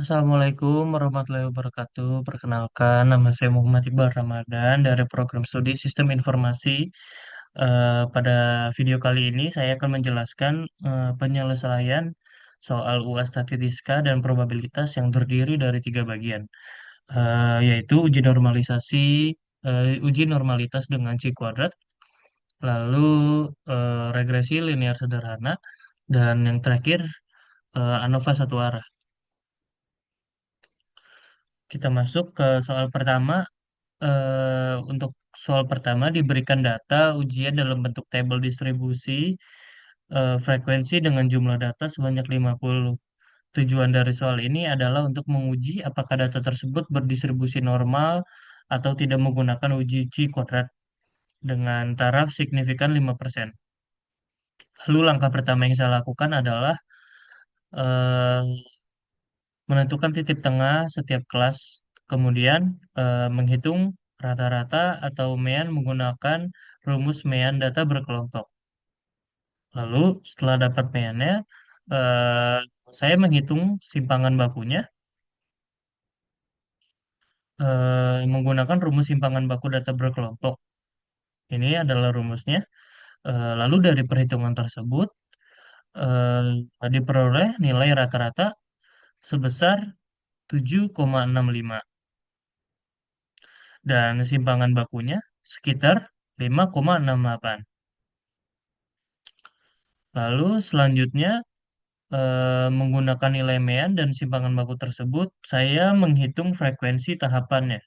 Assalamualaikum warahmatullahi wabarakatuh. Perkenalkan, nama saya Muhammad Iqbal Ramadan dari program studi Sistem Informasi. Pada video kali ini saya akan menjelaskan penyelesaian soal UAS Statistika dan Probabilitas yang terdiri dari tiga bagian, yaitu uji normalitas dengan C kuadrat, lalu regresi linear sederhana, dan yang terakhir ANOVA satu arah. Kita masuk ke soal pertama. Untuk soal pertama diberikan data ujian dalam bentuk tabel distribusi frekuensi dengan jumlah data sebanyak 50. Tujuan dari soal ini adalah untuk menguji apakah data tersebut berdistribusi normal atau tidak menggunakan uji C kuadrat dengan taraf signifikan 5%. Lalu langkah pertama yang saya lakukan adalah eh, menentukan titik tengah setiap kelas, kemudian menghitung rata-rata atau mean menggunakan rumus mean data berkelompok. Lalu setelah dapat meannya, eh, saya menghitung simpangan bakunya menggunakan rumus simpangan baku data berkelompok. Ini adalah rumusnya. Lalu dari perhitungan tersebut diperoleh nilai rata-rata sebesar 7,65 dan simpangan bakunya sekitar 5,68. Lalu selanjutnya menggunakan nilai mean dan simpangan baku tersebut, saya menghitung frekuensi tahapannya.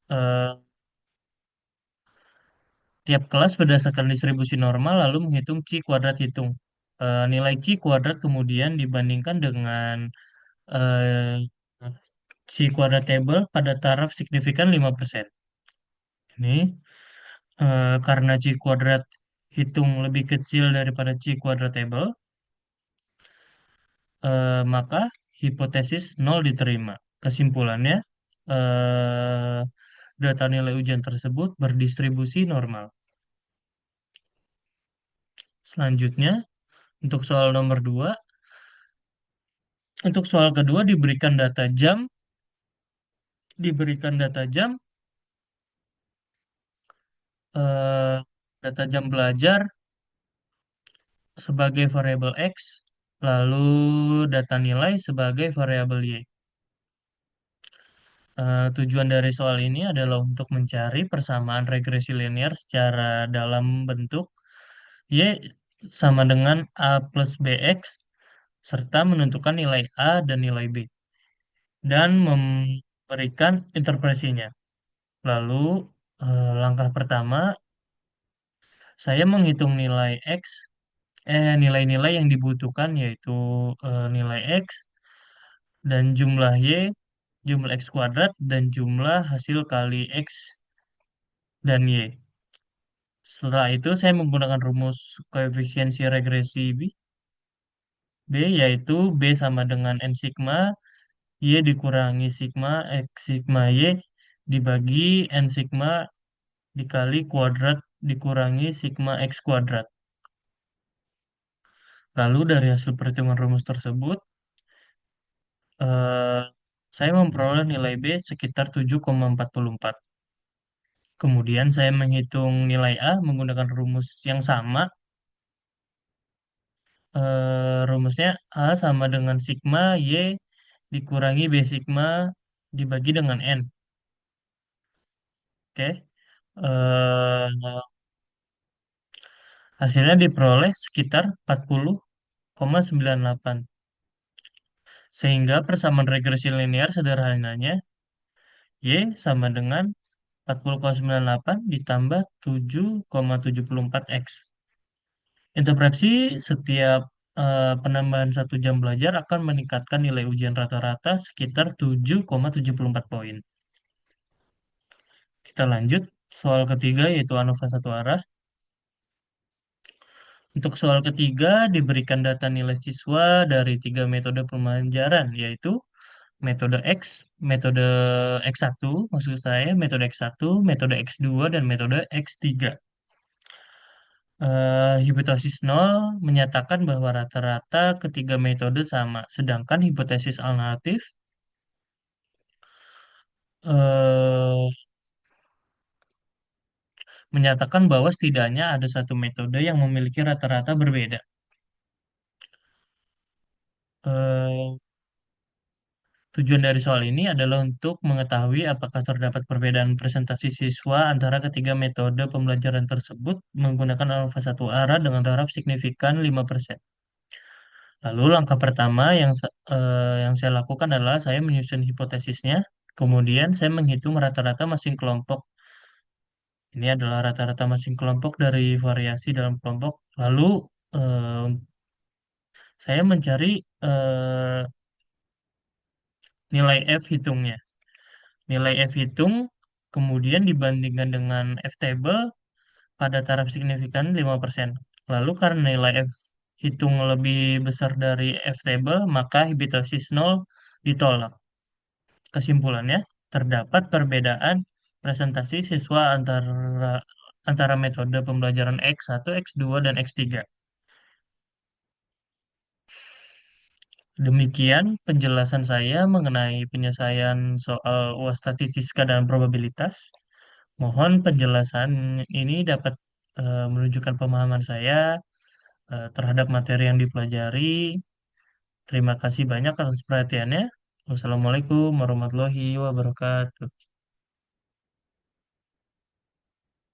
Eh, Tiap kelas berdasarkan distribusi normal lalu menghitung C kuadrat hitung. Nilai C kuadrat kemudian dibandingkan dengan eh, C kuadrat table pada taraf signifikan 5%. Ini karena C kuadrat hitung lebih kecil daripada C kuadrat table, maka hipotesis nol diterima. Kesimpulannya, eh, data nilai ujian tersebut berdistribusi normal. Selanjutnya, untuk soal nomor 2, untuk soal kedua diberikan eh, data jam belajar sebagai variabel X, lalu data nilai sebagai variabel Y. Tujuan dari soal ini adalah untuk mencari persamaan regresi linear secara dalam bentuk Y sama dengan A plus BX, serta menentukan nilai A dan nilai B, dan memberikan interpretasinya. Lalu, langkah pertama, saya menghitung nilai-nilai yang dibutuhkan, yaitu nilai X dan jumlah Y, jumlah X kuadrat, dan jumlah hasil kali X dan Y. Setelah itu saya menggunakan rumus koefisiensi regresi yaitu B sama dengan N sigma, Y dikurangi sigma X sigma Y dibagi N sigma dikali kuadrat dikurangi sigma X kuadrat. Lalu dari hasil perhitungan rumus tersebut, eh, saya memperoleh nilai B sekitar 7,44. Kemudian saya menghitung nilai A menggunakan rumus yang sama. Rumusnya A sama dengan sigma Y dikurangi B sigma dibagi dengan N. Oke. Eh, Hasilnya diperoleh sekitar 40,98. Sehingga persamaan regresi linear sederhananya Y sama dengan 40,98 ditambah 7,74 X. Interpretasi setiap penambahan 1 jam belajar akan meningkatkan nilai ujian rata-rata sekitar 7,74 poin. Kita lanjut soal ketiga yaitu ANOVA satu arah. Untuk soal ketiga diberikan data nilai siswa dari tiga metode pembelajaran yaitu metode metode X1, maksud saya metode X1, metode X2, dan metode X3. Hipotesis nol menyatakan bahwa rata-rata ketiga metode sama, sedangkan hipotesis alternatif eh, menyatakan bahwa setidaknya ada satu metode yang memiliki rata-rata berbeda. Eh, Tujuan dari soal ini adalah untuk mengetahui apakah terdapat perbedaan presentasi siswa antara ketiga metode pembelajaran tersebut menggunakan alfa satu arah dengan taraf signifikan 5%. Lalu langkah pertama yang saya lakukan adalah saya menyusun hipotesisnya, kemudian saya menghitung rata-rata masing kelompok. Ini adalah rata-rata masing kelompok dari variasi dalam kelompok. Lalu eh, saya mencari eh, nilai F hitungnya. Nilai F hitung kemudian dibandingkan dengan F table pada taraf signifikan 5%. Lalu karena nilai F hitung lebih besar dari F table, maka hipotesis nol ditolak. Kesimpulannya, terdapat perbedaan presentasi siswa antara metode pembelajaran X1, X2, dan X3. Demikian penjelasan saya mengenai penyelesaian soal UAS statistika dan probabilitas. Mohon penjelasan ini dapat menunjukkan pemahaman saya terhadap materi yang dipelajari. Terima kasih banyak atas perhatiannya. Wassalamualaikum warahmatullahi wabarakatuh.